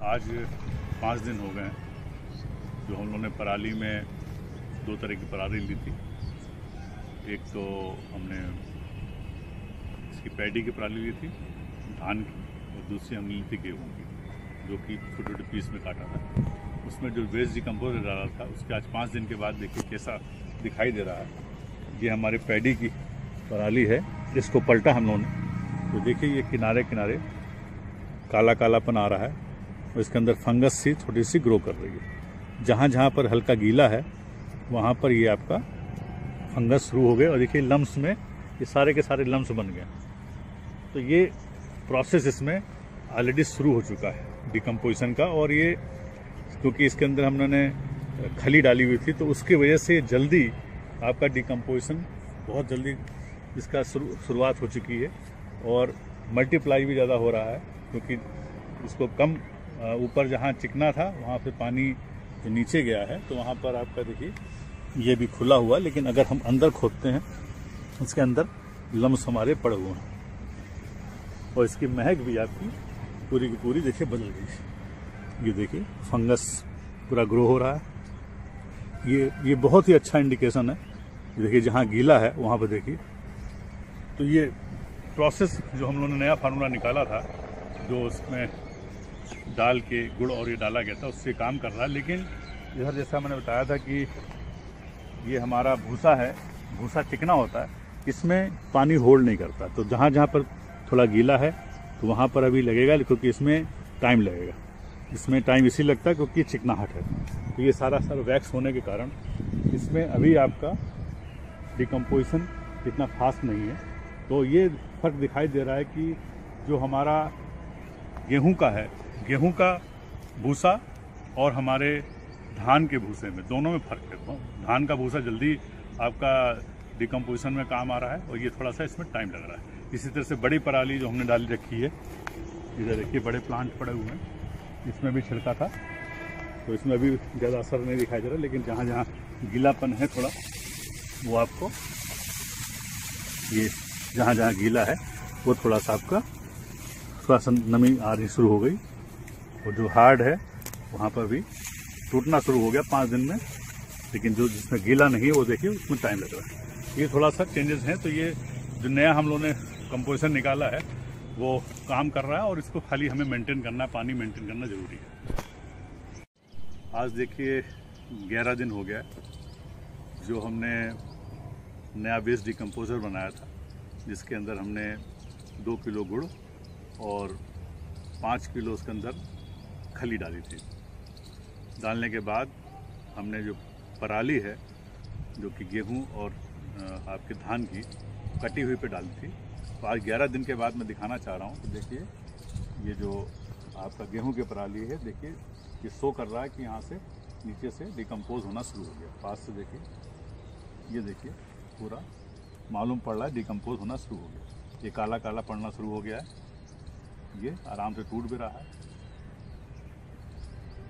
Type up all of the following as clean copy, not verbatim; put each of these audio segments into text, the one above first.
आज 5 दिन हो गए हैं जो हम लोगों ने पराली में 2 तरह की पराली ली थी। एक तो हमने इसकी पैडी की पराली ली थी धान की, और दूसरी हमने ली थी गेहूँ की, जो कि छोटे छोटे पीस में काटा था। उसमें जो वेस्ट डिकम्पोज डाला था उसके आज 5 दिन के बाद देखिए कैसा दिखाई दे रहा है। ये हमारी पैडी की पराली है, इसको पलटा हम लोगों ने तो देखिए ये किनारे किनारे काला कालापन आ रहा है और इसके अंदर फंगस सी छोटी सी ग्रो कर रही है। जहाँ जहाँ पर हल्का गीला है वहाँ पर ये आपका फंगस शुरू हो गए और देखिए लम्स में ये सारे के सारे लम्स बन गए। तो ये प्रोसेस इसमें ऑलरेडी शुरू हो चुका है डिकम्पोजिशन का, और ये क्योंकि इसके अंदर हम लोगों ने खली डाली हुई थी तो उसकी वजह से जल्दी आपका डिकम्पोजिशन बहुत जल्दी इसका शुरुआत हो चुकी है और मल्टीप्लाई भी ज़्यादा हो रहा है, क्योंकि इसको कम ऊपर जहाँ चिकना था वहाँ पे पानी जो नीचे गया है तो वहाँ पर आपका देखिए ये भी खुला हुआ, लेकिन अगर हम अंदर खोदते हैं उसके अंदर लम्स हमारे पड़े हुए हैं और इसकी महक भी आपकी पूरी की पूरी देखिए बदल गई। ये देखिए फंगस पूरा ग्रो हो रहा है। ये बहुत ही अच्छा इंडिकेशन है। देखिए जहाँ गीला है वहाँ पर देखिए, तो ये प्रोसेस जो हम लोगों ने नया फार्मूला निकाला था जो उसमें डाल के गुड़ और ये डाला गया था उससे काम कर रहा है। लेकिन इधर जैसा मैंने बताया था कि ये हमारा भूसा है, भूसा चिकना होता है, इसमें पानी होल्ड नहीं करता। तो जहाँ जहाँ पर थोड़ा गीला है तो वहाँ पर अभी लगेगा, क्योंकि इसमें टाइम लगेगा। इसमें टाइम इसी लगता है क्योंकि चिकनाहट है। तो ये सारा वैक्स होने के कारण इसमें अभी आपका डिकम्पोजिशन इतना फास्ट नहीं है। तो ये फर्क दिखाई दे रहा है कि जो हमारा गेहूं का है, गेहूं का भूसा और हमारे धान के भूसे में दोनों में फ़र्क है। धान का भूसा जल्दी आपका डिकम्पोजिशन में काम आ रहा है और ये थोड़ा सा इसमें टाइम लग रहा है। इसी तरह से बड़ी पराली जो हमने डाली रखी है, इधर देखिए बड़े प्लांट पड़े हुए हैं, इसमें भी छिड़का था तो इसमें अभी ज़्यादा असर नहीं दिखाई दे रहा, लेकिन जहाँ जहाँ गीलापन है थोड़ा वो आपको ये जहाँ जहाँ गीला है वो थोड़ा सा आपका थोड़ा सा नमी आ रही शुरू हो गई, और जो हार्ड है वहाँ पर भी टूटना शुरू हो गया 5 दिन में। लेकिन जो जिसमें गीला नहीं है वो देखिए उसमें टाइम लग रहा है। ये थोड़ा सा चेंजेस हैं। तो ये जो नया हम लोगों ने कंपोजिशन निकाला है वो काम कर रहा है और इसको खाली हमें मेंटेन करना है, पानी मेंटेन करना ज़रूरी है। आज देखिए 11 दिन हो गया जो हमने नया वेस्ट डिकम्पोजर बनाया था, जिसके अंदर हमने 2 किलो गुड़ और 5 किलो उसके अंदर खली डाली थी। डालने के बाद हमने जो पराली है जो कि गेहूं और आपके धान की कटी हुई पे डाली थी, तो आज 11 दिन के बाद मैं दिखाना चाह रहा हूं। तो देखिए ये जो आपका गेहूं की पराली है, देखिए ये शो कर रहा है कि यहाँ से नीचे से डिकम्पोज होना शुरू हो गया। पास से देखिए, ये देखिए पूरा मालूम पड़ रहा है डिकम्पोज होना शुरू हो गया। ये काला काला पड़ना शुरू हो गया है, ये आराम से टूट भी रहा है।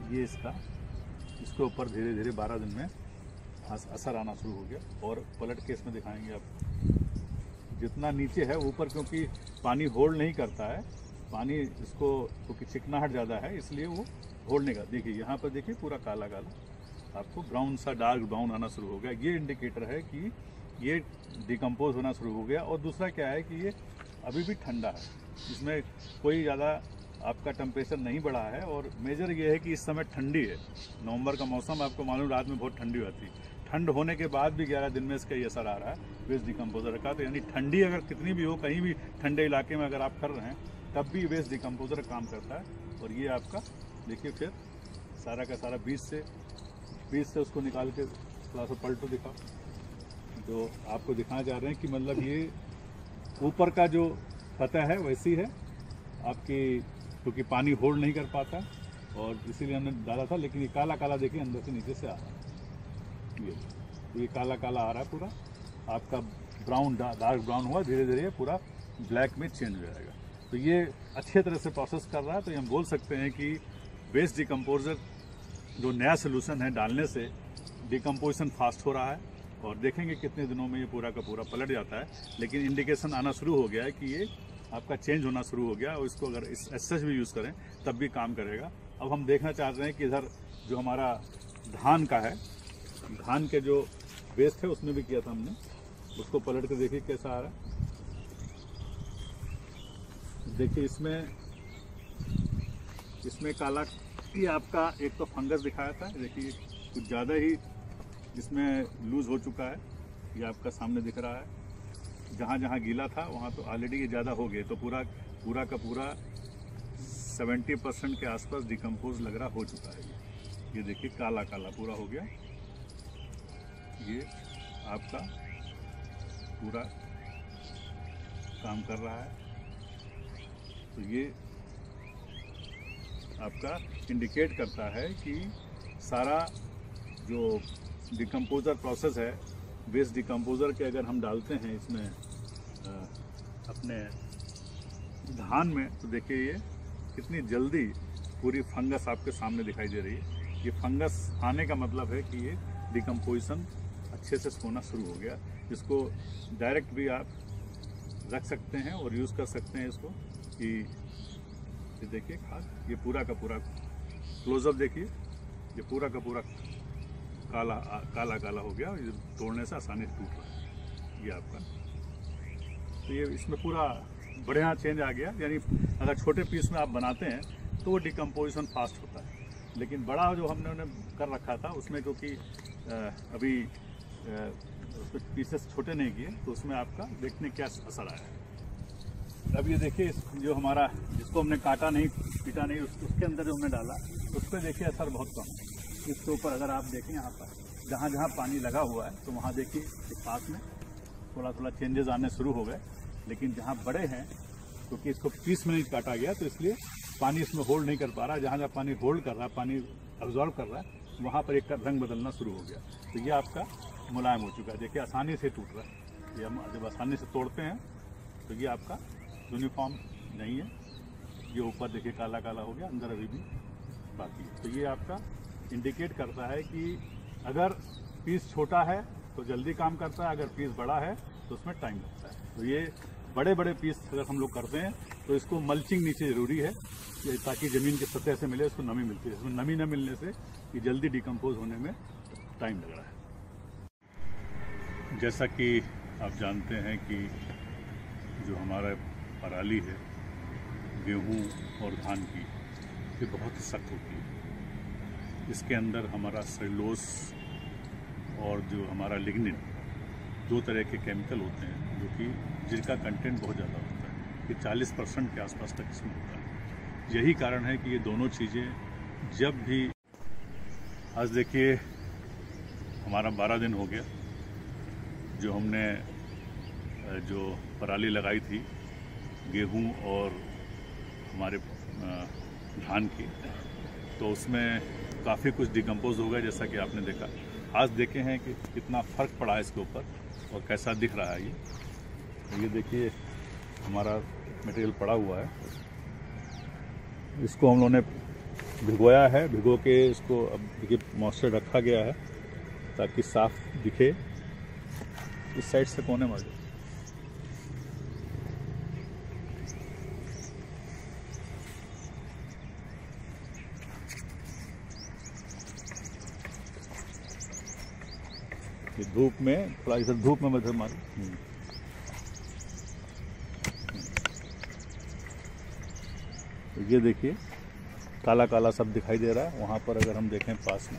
ये इसके ऊपर धीरे धीरे 12 दिन में असर आना शुरू हो गया। और पलट के इसमें दिखाएंगे आप, जितना नीचे है ऊपर क्योंकि पानी होल्ड नहीं करता है, पानी इसको क्योंकि चिकनाहट ज़्यादा है इसलिए वो होल्ड नहीं करता। देखिए यहाँ पर देखिए पूरा काला काला आपको ब्राउन सा डार्क ब्राउन आना शुरू हो गया। ये इंडिकेटर है कि ये डिकम्पोज होना शुरू हो गया। और दूसरा क्या है कि ये अभी भी ठंडा है, इसमें कोई ज़्यादा आपका टेम्परेचर नहीं बढ़ा है। और मेजर ये है कि इस समय ठंडी है, नवंबर का मौसम आपको मालूम, रात में बहुत ठंडी होती है। ठंड होने के बाद भी 11 दिन में इसका ये असर आ रहा है वेस्ट डिकम्पोजर का। तो यानी ठंडी अगर कितनी भी हो, कहीं भी ठंडे इलाके में अगर आप कर रहे हैं तब भी वेस्ट डिकम्पोजर काम करता है। और ये आपका देखिए फिर सारा का सारा बीज से उसको निकाल के थोड़ा सा पलटो दिखाओ, तो आपको दिखाना चाह रहे हैं कि मतलब ये ऊपर का जो सतह है वैसी है आपकी, क्योंकि पानी होल्ड नहीं कर पाता और इसीलिए हमने डाला था। लेकिन ये काला काला देखिए अंदर से नीचे से आ रहा है, ये काला काला आ रहा है पूरा आपका ब्राउन डार्क ब्राउन हुआ, धीरे धीरे पूरा ब्लैक में चेंज हो जाएगा। तो ये अच्छे तरह से प्रोसेस कर रहा है। तो ये हम बोल सकते हैं कि वेस्ट डिकम्पोजर जो नया सोल्यूशन है डालने से डिकम्पोजिशन फास्ट हो रहा है, और देखेंगे कितने दिनों में ये पूरा का पूरा पलट जाता है। लेकिन इंडिकेशन आना शुरू हो गया है कि ये आपका चेंज होना शुरू हो गया, और इसको अगर एस सच भी यूज़ करें तब भी काम करेगा। अब हम देखना चाह रहे हैं कि इधर जो हमारा धान का है, धान के जो वेस्ट है उसमें भी किया था हमने, उसको पलट कर देखिए कैसा आ रहा है। देखिए इसमें काला, ये आपका एक तो फंगस दिखाया था, देखिए कुछ ज़्यादा ही इसमें लूज हो चुका है, ये आपका सामने दिख रहा है। जहाँ जहाँ गीला था वहाँ तो ऑलरेडी ये ज़्यादा हो गए, तो पूरा का पूरा 70% के आसपास डिकम्पोज लग रहा हो चुका है। ये देखिए काला काला पूरा हो गया, ये आपका पूरा काम कर रहा है। तो ये आपका इंडिकेट करता है कि सारा जो डिकम्पोज़र प्रोसेस है, वेस्ट डिकम्पोज़र के अगर हम डालते हैं इसमें अपने धान में, तो देखिए ये कितनी जल्दी पूरी फंगस आपके सामने दिखाई दे रही है। ये फंगस आने का मतलब है कि ये डिकम्पोजिशन अच्छे से होना शुरू हो गया। इसको डायरेक्ट भी आप रख सकते हैं और यूज़ कर सकते हैं इसको, कि ये देखिए खाद, ये पूरा का पूरा क्लोजअप देखिए, ये पूरा का पूरा काला काला हो गया, ये तोड़ने से आसानी से टूट रहा है ये आपका। तो ये इसमें पूरा बढ़िया चेंज आ गया। यानी अगर छोटे पीस में आप बनाते हैं तो वो डिकम्पोजिशन फास्ट होता है, लेकिन बड़ा जो हमने उन्हें कर रखा था उसमें क्योंकि अभी उसमें पीसेस छोटे नहीं किए, तो उसमें आपका देखने क्या असर आया है। अब ये देखिए जो हमारा, जिसको हमने काटा नहीं पीटा नहीं, उसके अंदर जो हमने डाला उस पर देखिए असर बहुत कम है। इसके ऊपर अगर आप देखें यहाँ पर जहाँ जहाँ पानी लगा हुआ है, तो वहाँ देखिए पास में थोड़ा चेंजेस आने शुरू हो गए, लेकिन जहाँ बड़े हैं क्योंकि इसको पीस में नहीं काटा गया तो इसलिए पानी इसमें होल्ड नहीं कर पा रहा। जहाँ जहाँ पानी होल्ड कर रहा है, पानी अब्जॉर्व कर रहा है, वहाँ पर एक का रंग बदलना शुरू हो गया। तो ये आपका मुलायम हो चुका है, देखिए आसानी से टूट रहा है। ये हम जब आसानी से तोड़ते हैं तो ये आपका यूनिफॉर्म नहीं है, ये ऊपर देखिए काला काला हो गया, अंदर अभी भी बाकी है। तो ये आपका इंडिकेट करता है कि अगर पीस छोटा है तो जल्दी काम करता है, अगर पीस बड़ा है तो उसमें टाइम लगता है। तो ये बड़े पीस अगर हम लोग करते हैं तो इसको मल्चिंग नीचे ज़रूरी है, ताकि ज़मीन की सतह से मिले, उसको नमी मिलती है। इसमें नमी न मिलने से ये जल्दी डिकम्पोज होने में टाइम लग रहा है। जैसा कि आप जानते हैं कि जो हमारा पराली है गेहूँ और धान की, ये बहुत ही सख्त होती है। इसके अंदर हमारा सेलुलोज और जो हमारा लिग्निन, दो तरह के केमिकल होते हैं जो कि जिनका कंटेंट बहुत ज़्यादा होता है, ये 40% के आसपास तक इसमें होता है। यही कारण है कि ये दोनों चीज़ें जब भी, आज देखिए हमारा 12 दिन हो गया जो हमने जो पराली लगाई थी गेहूं और हमारे धान की, तो उसमें काफ़ी कुछ डिकम्पोज हो गया जैसा कि आपने देखा। आज देखे हैं कि कितना फ़र्क पड़ा है इसके ऊपर और कैसा दिख रहा है ये। तो ये देखिए हमारा मटेरियल पड़ा हुआ है, इसको हम लोगों ने भिगोया है, भिगो के इसको अब देखिए मॉइस्चर रखा गया है ताकि साफ दिखे। इस साइड से कोने मार दो। धूप में थोड़ा, इधर धूप में मत मारो। तो ये देखिए काला काला सब दिखाई दे रहा है। वहाँ पर अगर हम देखें पास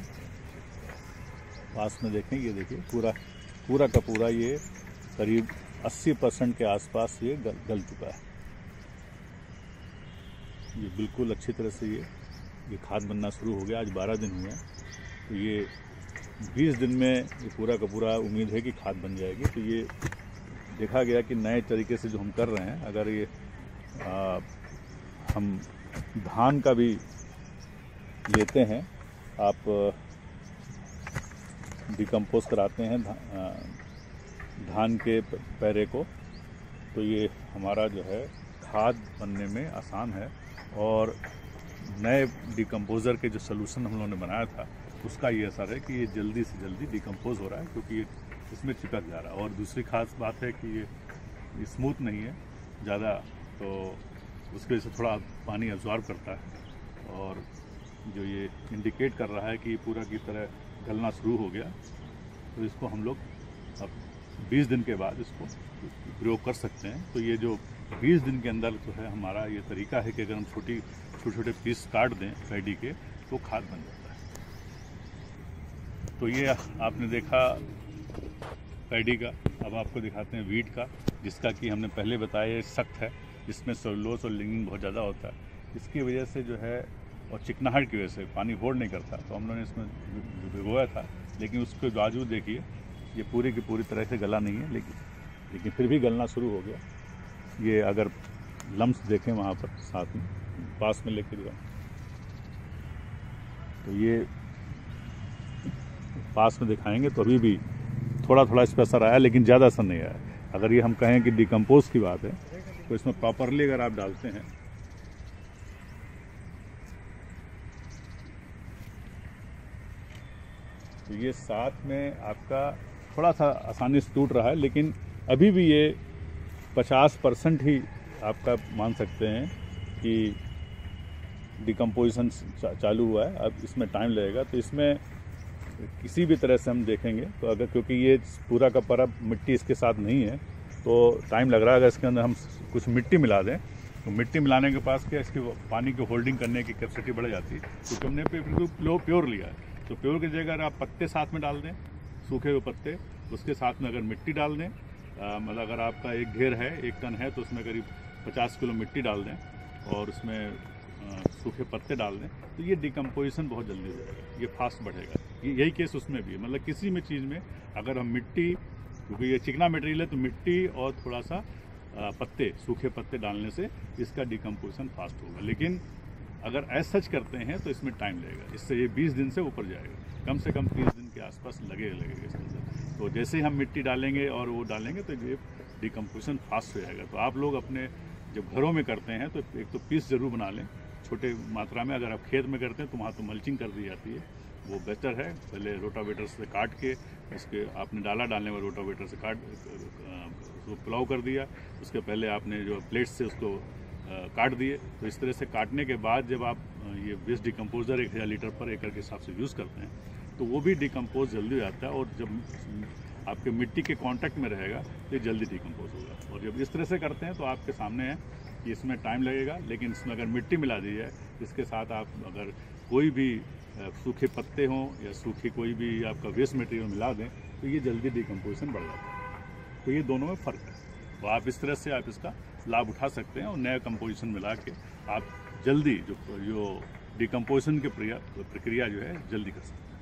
में देखें, ये देखिए पूरा का पूरा ये करीब 80% के आसपास ये गल चुका है। ये बिल्कुल अच्छी तरह से ये खाद बनना शुरू हो गया। आज 12 दिन हुए हैं, तो ये 20 दिन में ये पूरा का पूरा उम्मीद है कि खाद बन जाएगी। तो ये देखा गया कि नए तरीके से जो हम कर रहे हैं, अगर ये हम धान का भी लेते हैं, आप डिकम्पोज कराते हैं धान के पैरे को, तो ये हमारा जो है खाद बनने में आसान है। और नए डिकम्पोज़र के जो सलूशन हम लोगों ने बनाया था उसका ये असर है कि ये जल्दी से जल्दी डिकम्पोज हो रहा है, क्योंकि ये इसमें चिपक जा रहा है। और दूसरी खास बात है कि ये स्मूथ नहीं है ज़्यादा, तो उसकी वजह से थोड़ा पानी एब्जॉर्ब करता है और जो ये इंडिकेट कर रहा है कि ये पूरा की तरह गलना शुरू हो गया, तो इसको हम लोग अब 20 दिन के बाद इसको प्रयोग कर सकते हैं। तो ये जो 20 दिन के अंदर जो है हमारा ये तरीका है कि अगर हम छोटे छोटे पीस काट दें पैडी के तो खाद बन जाता है। तो ये आपने देखा पैडी का। अब आपको दिखाते हैं वीट का, जिसका कि हमने पहले बताया ये सख्त है, इसमें सेलुलोज और लिग्निन बहुत ज़्यादा होता है। इसकी वजह से जो है और चिकनाहट की वजह से पानी होल्ड नहीं करता, तो हम लोगों ने इसमें भिगोया था, लेकिन उसके बावजूद देखिए ये पूरी की पूरी तरह से गला नहीं है, लेकिन फिर भी गलना शुरू हो गया। ये अगर लम्स देखें वहाँ पर साथ में पास में लेके दिया, तो ये पास में दिखाएंगे तो अभी भी थोड़ा थोड़ा इस पर असर आया, लेकिन ज़्यादा असर नहीं आया। अगर ये हम कहें कि डिकम्पोज की बात है, तो इसमें प्रॉपरली अगर आप डालते हैं तो ये साथ में आपका थोड़ा सा आसानी से टूट रहा है, लेकिन अभी भी ये 50% ही आपका मान सकते हैं कि डिकम्पोजिशन चालू हुआ है। अब इसमें टाइम लगेगा, तो इसमें किसी भी तरह से हम देखेंगे तो अगर, क्योंकि ये पूरा का पूरा मिट्टी इसके साथ नहीं है तो टाइम लग रहा है। अगर इसके अंदर हम कुछ मिट्टी मिला दें तो मिट्टी मिलाने के पास क्या इसकी पानी की होल्डिंग करने की कैपेसिटी बढ़ जाती है, क्योंकि हमने प्योर लिया है। तो प्योर की जगह अगर आप पत्ते साथ में डाल दें, सूखे हुए पत्ते, उसके साथ में अगर मिट्टी डाल दें, मतलब अगर आपका एक ढेर है 1 टन है तो उसमें करीब 50 किलो मिट्टी डाल दें और उसमें सूखे पत्ते डाल दें, तो ये डिकम्पोजिशन बहुत जल्दी हो जाएगा, ये फास्ट बढ़ेगा। यही केस उसमें भी है, मतलब किसी में चीज़ में अगर हम मिट्टी, क्योंकि ये चिकना मटेरियल है, तो मिट्टी और थोड़ा सा पत्ते, सूखे पत्ते डालने से इसका डिकम्पोजिशन फास्ट होगा। लेकिन अगर ऐसा सच करते हैं तो इसमें टाइम लगेगा, इससे ये 20 दिन से ऊपर जाएगा, कम से कम 30 दिन के आसपास लगेगा इसके अंदर। तो जैसे ही हम मिट्टी डालेंगे और वो डालेंगे तो ये डिकम्पोजिशन फास्ट हो जाएगा। तो आप लोग अपने जब घरों में करते हैं तो एक तो पीस ज़रूर बना लें छोटे मात्रा में। अगर आप खेत में करते हैं तो वहाँ तो मल्चिंग कर दी जाती है, वो बेहतर है। पहले रोटावेटर से काट के इसके आपने डालने में रोटावेटर से काट उसको प्लाव कर दिया, उसके पहले आपने जो प्लेट से उसको काट दिए। तो इस तरह से काटने के बाद जब आप ये वेस्ट डिकम्पोजर 1000 लीटर पर एकड़ के हिसाब से यूज़ करते हैं तो वो भी डिकम्पोज जल्दी हो जाता है, और जब आपके मिट्टी के कांटेक्ट में रहेगा तो ये जल्दी डिकम्पोज होगा। और जब इस तरह से करते हैं तो आपके सामने है कि इसमें टाइम लगेगा, लेकिन इसमें अगर मिट्टी मिला दी जाए, इसके साथ आप अगर कोई भी सूखे पत्ते हों या सूखी कोई भी आपका वेस्ट मटेरियल मिला दें तो ये जल्दी डिकम्पोजिशन बढ़ जाता है। तो ये दोनों में फ़र्क है, तो आप इस तरह से आप इसका लाभ उठा सकते हैं और नया कंपोजिशन मिला के आप जल्दी जो डिकम्पोजिशन की प्रक्रिया जो है जल्दी कर सकते हैं।